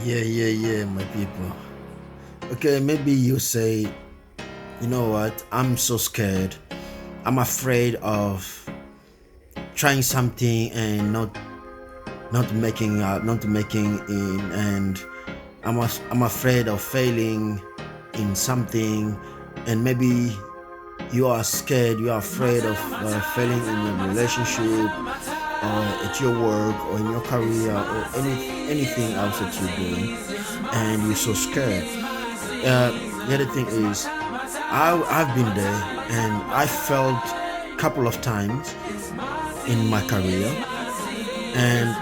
Yeah, my people. Okay, maybe you say, you know what? I'm so scared. I'm afraid of trying something and not making in, and I'm afraid of failing in something, and maybe you are scared. You are afraid of failing in your relationship, or at your work, or in your career, or anything else that you're doing, and you're so scared. Uh, the other thing is, I've been there, and I felt a couple of times in my career, and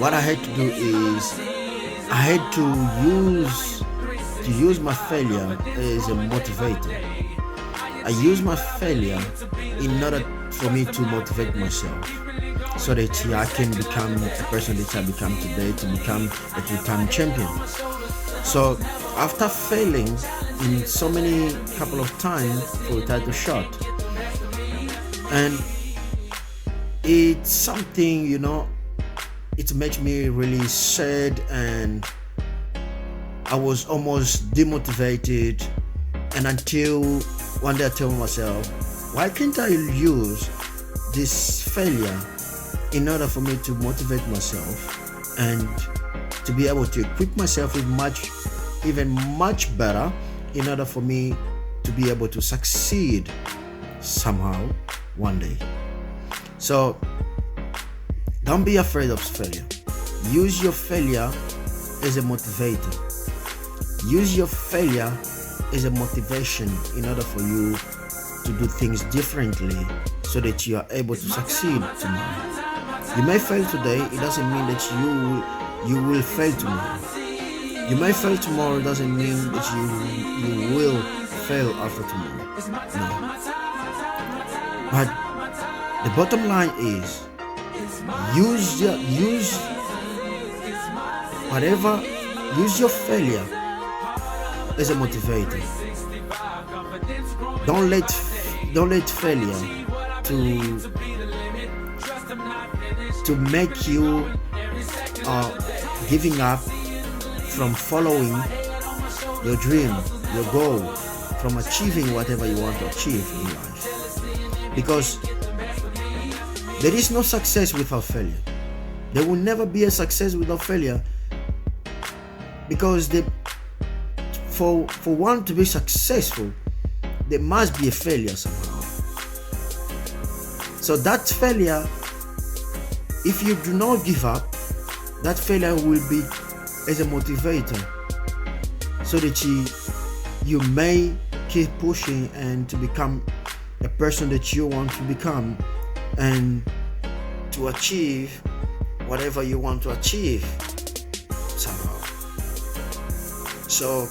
what I had to do is I had to use my failure as a motivator. I use my failure in order for me to motivate myself, so that I can become a person that I become today, to become a two-time champion. So after failing in so many couple of times for a title shot, and it's something, it makes me really sad, and I was almost demotivated. And until one day I tell myself, why can't I use this failure in order for me to motivate myself and to be able to equip myself with even much better, in order for me to be able to succeed somehow one day. So don't be afraid of failure. Use your failure as a motivator. Use your failure as a motivation in order for you to do things differently, so that you are able to succeed tomorrow. You may fail today, it doesn't mean that you will fail tomorrow. You may fail tomorrow, it doesn't mean that you will fail after tomorrow. No. But the bottom line is, use your failure as a motivator. Don't let failure to make you giving up from following your dream, your goal, from achieving whatever you want to achieve in life. Because there is no success without failure. There will never be a success without failure, because for one to be successful, there must be a failure somehow. So that failure, if you do not give up, that failure will be as a motivator, so that you may keep pushing and to become a person that you want to become, and to achieve whatever you want to achieve somehow. So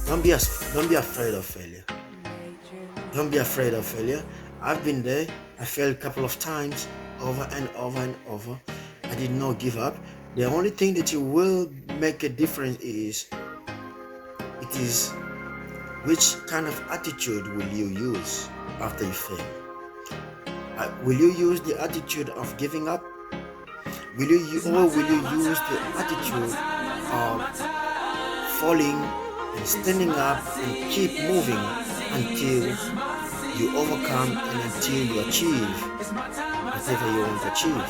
don't be afraid of failure. Don't be afraid of failure. I've been there. I failed a couple of times, over and over and over. I did not give up. The only thing that you will make a difference is which kind of attitude will you use after you fail. Will you use the attitude of giving up? Will you use the attitude of falling and standing up and keep moving until you overcome and until you achieve whatever you want to achieve?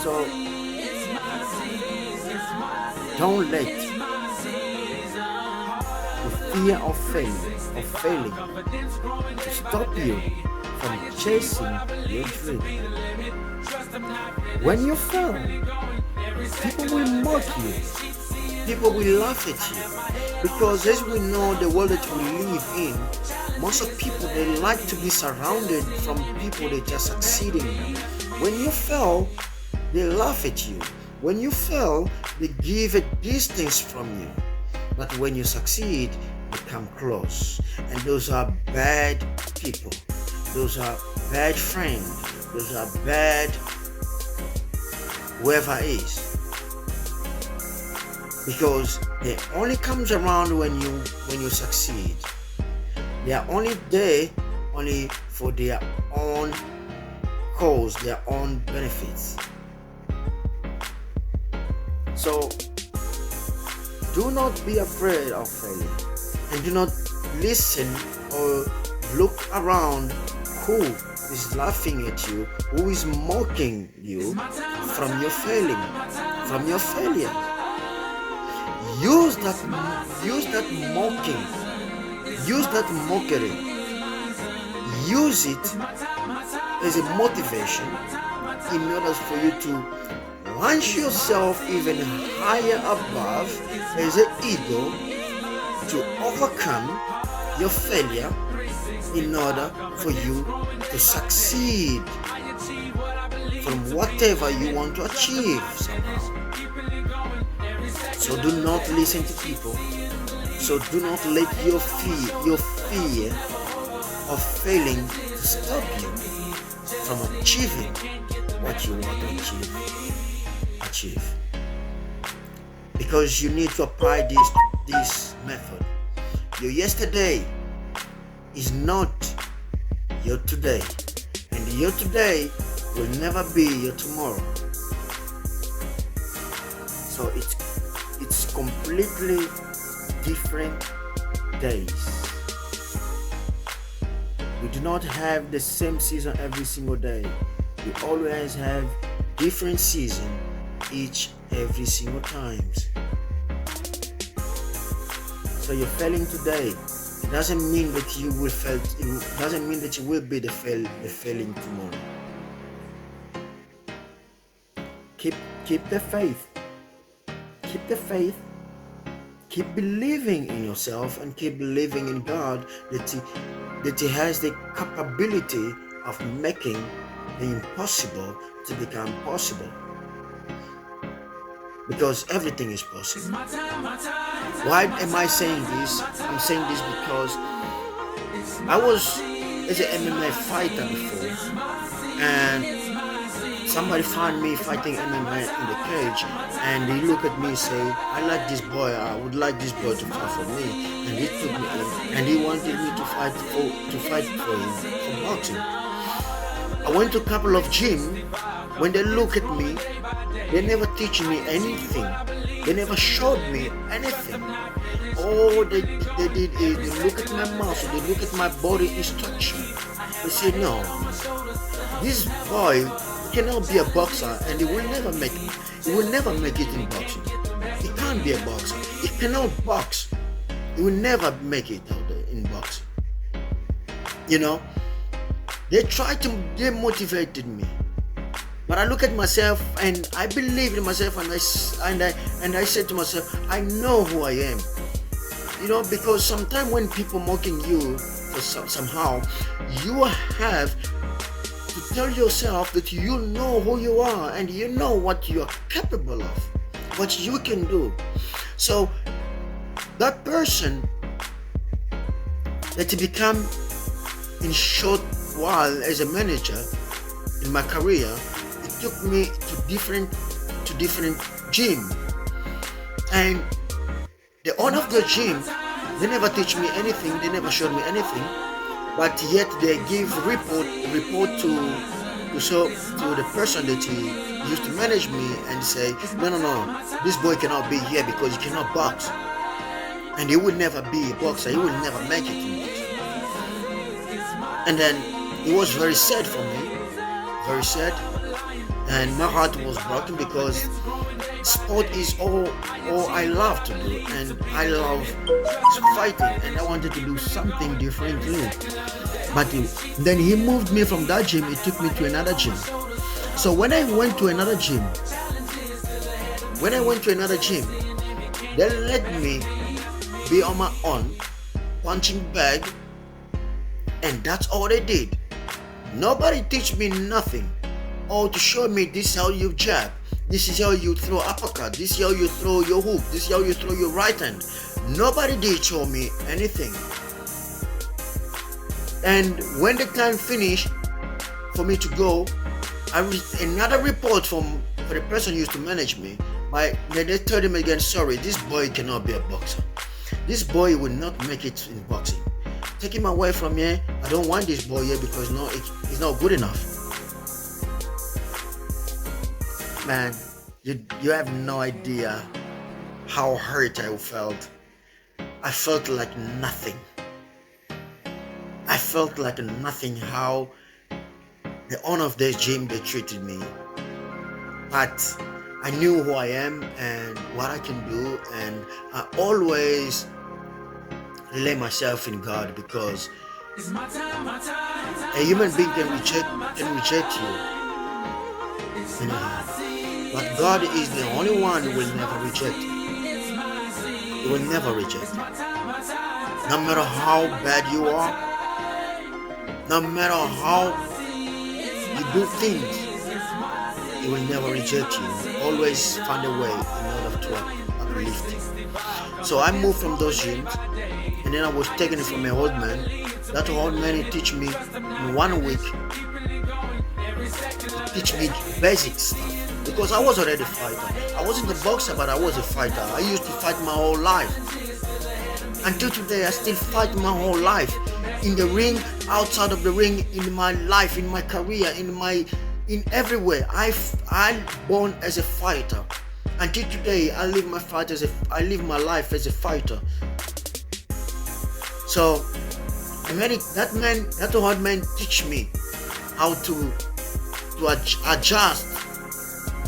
So don't let the fear of failing to stop you from chasing your dream. When you fail, people will mock you. People will laugh at you, because as we know, the world that we live in, most of people, they like to be surrounded from people that are succeeding. When you fail, they laugh at you. When you fail, they give a distance from you. But when you succeed, they come close. And those are bad people. Those are bad friends. Those are bad whoever is. Because they only comes around when you succeed. They are only there only for their own cause, their own benefits. So do not be afraid of failing, and do not listen or look around who is laughing at you, who is mocking you from your failing, from your failure. Use that mocking, use that mockery, use it as a motivation in order for you to launch yourself even higher above as an eagle, to overcome your failure in order for you to succeed from whatever you want to achieve somehow. So do not listen to people. So do not let your fear of failing to stop you from achieving what you want to achieve. Because you need to apply this method. Your yesterday is not your today, and your today will never be your tomorrow. So it's completely different days. We do not have the same season every single day. We always have different season every single times. So you're failing today. It doesn't mean that you will fail. It doesn't mean that you will be the failing tomorrow. Keep the faith. Keep the faith. Keep believing in yourself and keep believing in God that He has the capability of making the impossible to become possible. Because everything is possible. Why am I saying this? I'm saying this because I was as an MMA fighter before, and somebody found me fighting MMA in the cage, and he looked at me and said, I like this boy, I would like this boy to fight for me. And he took me in and he wanted me to fight for him for boxing. I went to a couple of gyms. When they look at me, they never teach me anything. They never showed me anything. All they did is they look at my muscle, they look at my body instruction. They say, no, this boy cannot be a boxer, and he will never make it. He will never make it in boxing. He can't be a boxer. He cannot box. He will never make it out there in boxing. You know, they tried to demotivate me. But I look at myself and I believe in myself, and I said to myself, I know who I am. You know, because sometimes when people mocking you for somehow, you have to tell yourself that you know who you are and you know what you are capable of, what you can do. So that person that become in short while as a manager in my career, it took me to different gym, and the owner of the gym, they never teach me anything, they never showed me anything, but yet they give report to the person that he used to manage me and say, no, this boy cannot be here because he cannot box, and he will never be a boxer, he will never make it in boxing. And then it was very sad for me, very sad, and my heart was broken because sport is all I love to do, and I love fighting, and I wanted to do something differently. But then he moved me from that gym, he took me to another gym. So when I went to another gym, they let me be on my own, punching bag, and that's all they did. Nobody teach me nothing, or to show me this is how you jab, this is how you throw uppercut, this is how you throw your hook, this is how you throw your right hand. Nobody did show me anything. And when the time finished for me to go, I received another report for the person who used to manage me. They told him again, sorry, this boy cannot be a boxer. This boy will not make it in boxing. Take him away from here. I don't want this boy here because he's not good enough. Man, You have no idea how hurt I felt. I felt like nothing. I felt like nothing how the owner of this gym they treated me. But I knew who I am and what I can do, and I always relay myself in God, because a human being can reject you anyhow. But God is the only one who will never reject. He will never reject. No matter how bad you are, no matter how you do things, He will never reject you. He will always find a way in order to uplift you. So I moved from those gyms, and then I was taken from an old man. That old man, he teach me in 1 week. He teach me basic stuff. Because I was already a fighter. I wasn't a boxer, but I was a fighter. I used to fight my whole life. Until today, I still fight my whole life. In the ring, outside of the ring, in my life, in my career, in everywhere. I'm born as a fighter. Until today, I live my life as a fighter. So, that old man teach me how to adjust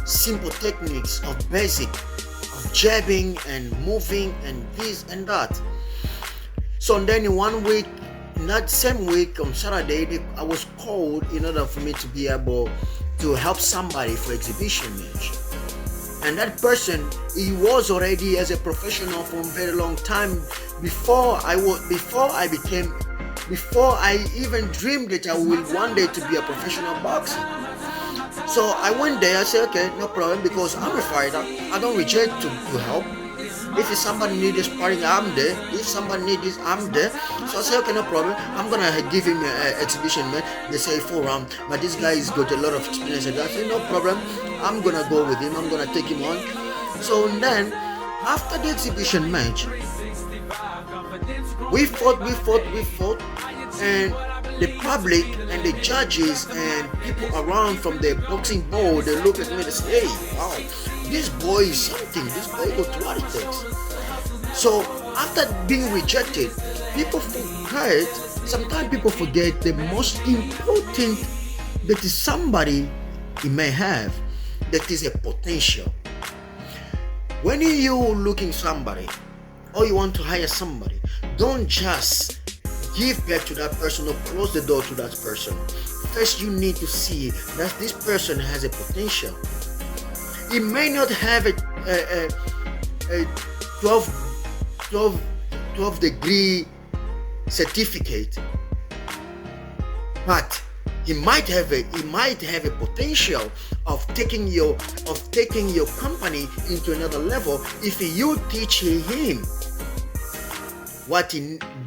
simple techniques of basic, of jabbing and moving and this and that. So then in 1 week, in that same week on Saturday, I was called in order for me to be able to help somebody for exhibition match. And that person, he was already as a professional for a very long time before I even dreamed that I will one day to be a professional boxer. So I went there, I said, okay, no problem, because I'm a fighter. I don't reject to help. If somebody needs sparring, I'm there. If somebody needs this, I'm there. So I said, okay, no problem. I'm going to give him an exhibition match. They say 4 rounds, but this guy has got a lot of experience. And I said, no problem. I'm going to go with him. I'm going to take him on. So then, after the exhibition match, we fought. And the public and the judges and people around from the boxing board, they look at me and say, hey, wow, this boy is something. This boy got what it takes. So after being rejected, sometimes people forget the most important that is somebody he may have, that is a potential. When you looking somebody or you want to hire somebody, don't just give back to that person or close the door to that person. First, you need to see that this person has a potential. He may not have a 12 degree certificate, but he might have a potential of taking your company into another level if you teach him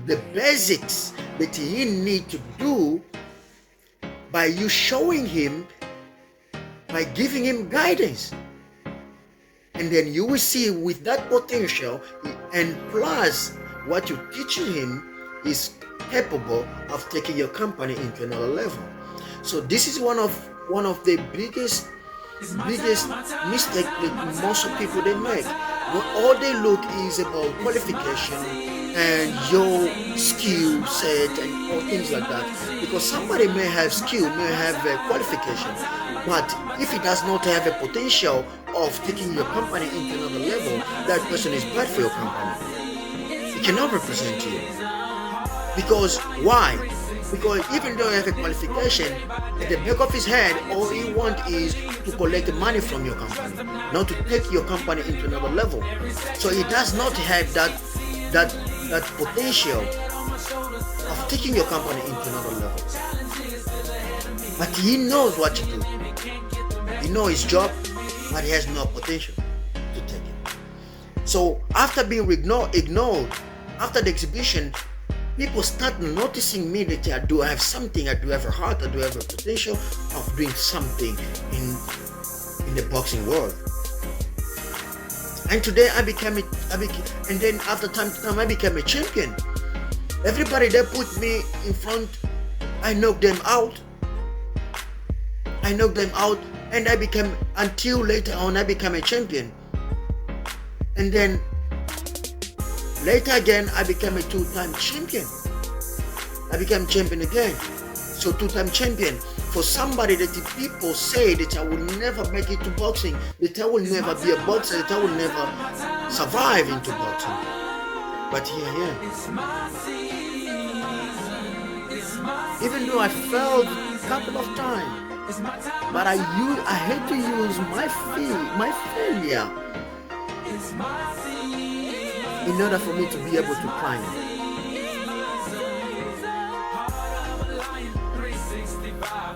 the basics that he need to do, by you showing him, by giving him guidance. And then you will see with that potential and plus what you're teaching him is capable of taking your company into another level. So this is one of the biggest mistake that most of people they make. When all they look is about qualification and your skill set and all things like that. Because somebody may have skill, may have a qualification, but if he does not have a potential of taking your company into another level, that person is bad for your company. He cannot represent you. Because why? Because even though you have a qualification, at the back of his head, all he wants is to collect money from your company, not to take your company into another level. So he does not have that potential of taking your company into another level. But he knows what to do. He knows his job, but he has no potential to take it. So after being ignored, after the exhibition, people start noticing me that I do have something, I do have a heart, I do have a potential of doing something in the boxing world. And today and then after time to time I became a champion. Everybody that put me in front, I knocked them out. And I became, until later on, I became a champion. And then later again, I became a 2-time champion. I became champion again. So 2-time champion. For somebody that the people say that I will never make it to boxing, that I will never be a boxer, that I will never survive into boxing. But here I am. Even though I failed a couple of times, but I had to use my failure in order for me to be able to climb.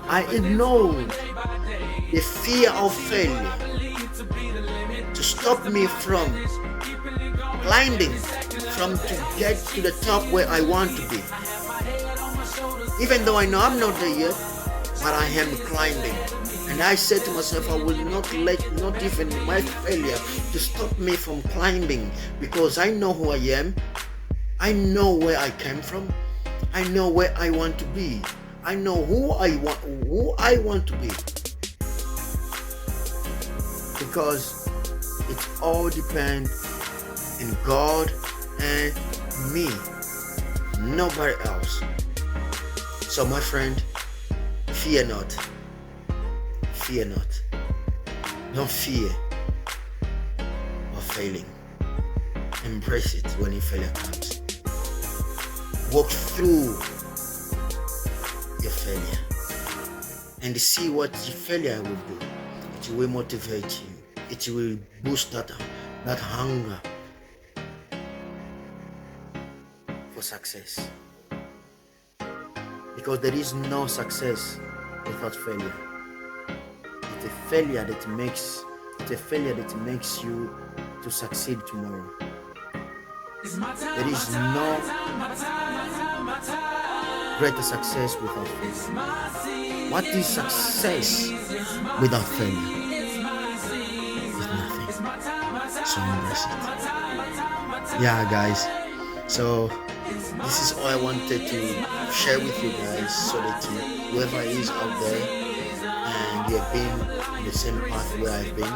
I ignored the fear of failure to stop me from climbing, from to get to the top where I want to be. Even though I know I'm not there yet, but I am climbing. And I said to myself, I will not let not even my failure to stop me from climbing, because I know who I am. I know where I came from. I know where I want to be. I know who I want to be. Because it all depends on God and me, nobody else. So my friend, fear not. Fear not. Don't fear of failing. Embrace it when your failure comes. Walk through your failure and see what your failure will do. It will motivate you. It will boost that hunger for success. Because there is no success without failure. It's a failure that makes you to succeed tomorrow. There is no greater success without failure. What is success without failure? It's nothing. So embrace it. Yeah, guys. So this is all I wanted to share with you guys, so that whoever is out there and you have been in the same path where I've been.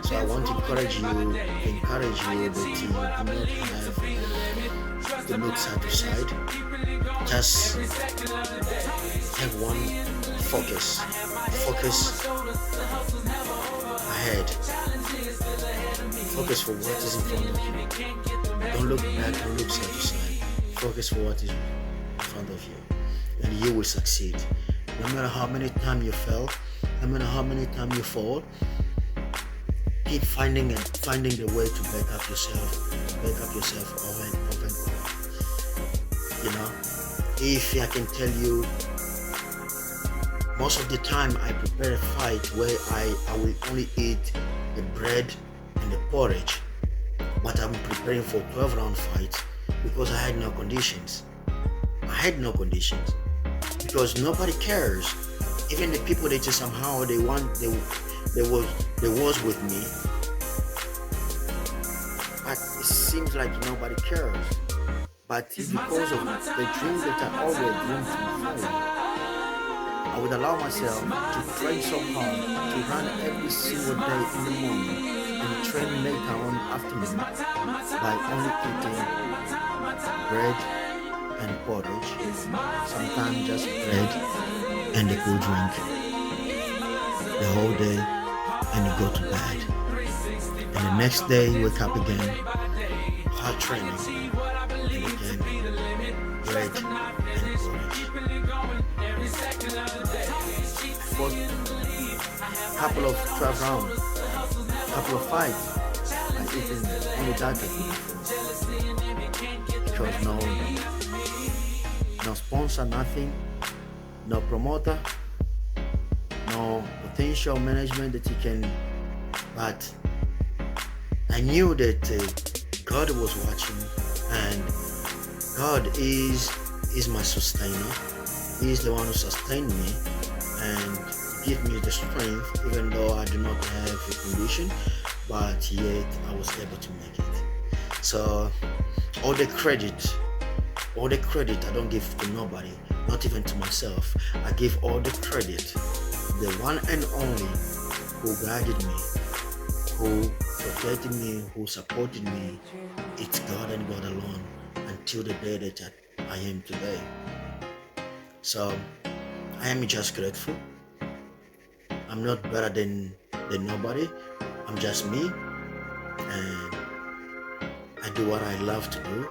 So I want to encourage you that you do not have to look side to side. Just have one focus. Focus ahead. Focus for what is in front of you. Don't look back, don't look side to side. Focus for what is in front of you, and you will succeed. No matter how many times you fail, no matter how many times you fall, keep finding the way to back up yourself over and over and over. You know, if I can tell you, most of the time I prepare a fight where I will only eat the bread and the porridge, but I'm preparing for 12-round fight because I had no conditions. Because nobody cares. Even the people that somehow they was with me, but it seems like nobody cares. But because of the dreams that I always dreamed before, I would allow myself to train so hard, to run every single day in the morning and train later on afternoon by only eating bread and porridge, sometimes just bread and a cool drink the whole day, and you go to bed. And the next day you wake up again, hard training, and again bread and porridge. For a couple of 12 rounds, couple of fights, I eaten only that before. Because no sponsor, nothing, no promoter, no potential management that you can. But I knew that God was watching, and God is my sustainer. He is the one who sustained me and give me the strength, even though I do not have a condition, but yet I was able to make it. So all the credit I don't give to nobody, not even to myself. I give all the credit, the one and only who guided me, who protected me, who supported me. It's God and God alone until the day that I am today. So I am just grateful. I'm not better than nobody. I'm just me, and I do what I love to do.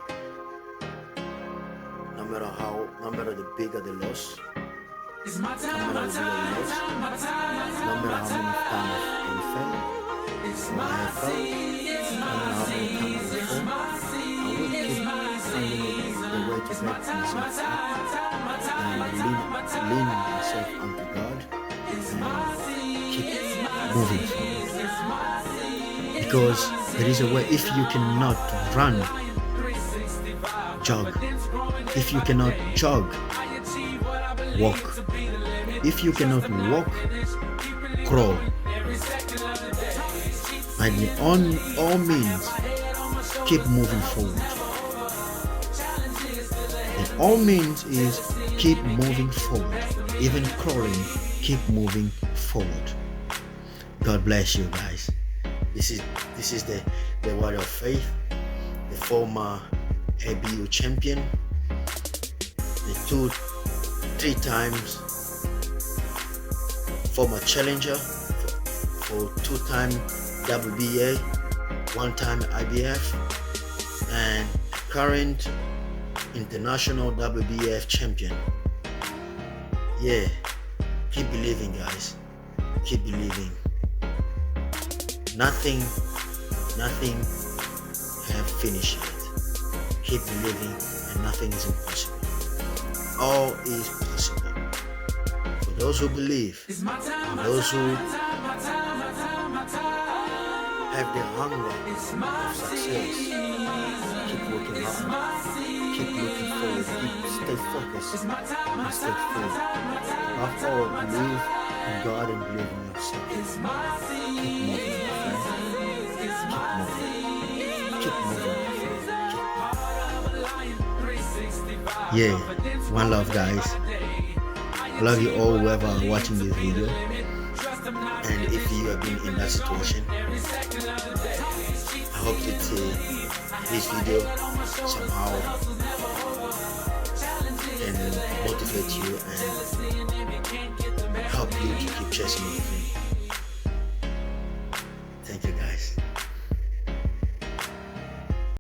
No matter the bigger the loss, no matter the bigger the loss, no matter how many times I fail, or I have failed, no matter how many times I fall, I will keep finding the way to make myself up and lean myself onto God and keep moving forward. Because there is a way. If you cannot run, jog. If you cannot jog, walk. If you cannot walk, crawl. And on all means, keep moving forward. And all means is keep moving forward. Even crawling, keep moving forward. God bless you guys. This is the word of faith, the former ABU champion, the 3 times former challenger for 2-time WBA, 1-time IBF, and current international WBF champion. Yeah, keep believing, guys. Keep believing. Nothing have finished yet. Keep believing, and nothing is impossible. All is possible. For those who believe, and those who have the hunger of success, keep working hard, keep looking forward, stay focused, and stay full. Above all, believe in God and believe in yourself. Keep moving, my friend. Keep moving. Yeah, one love, guys. I love you all, whoever are watching this video. And if you have been in that situation, I hope that this video somehow can motivate you and help you to keep chasing your dreams.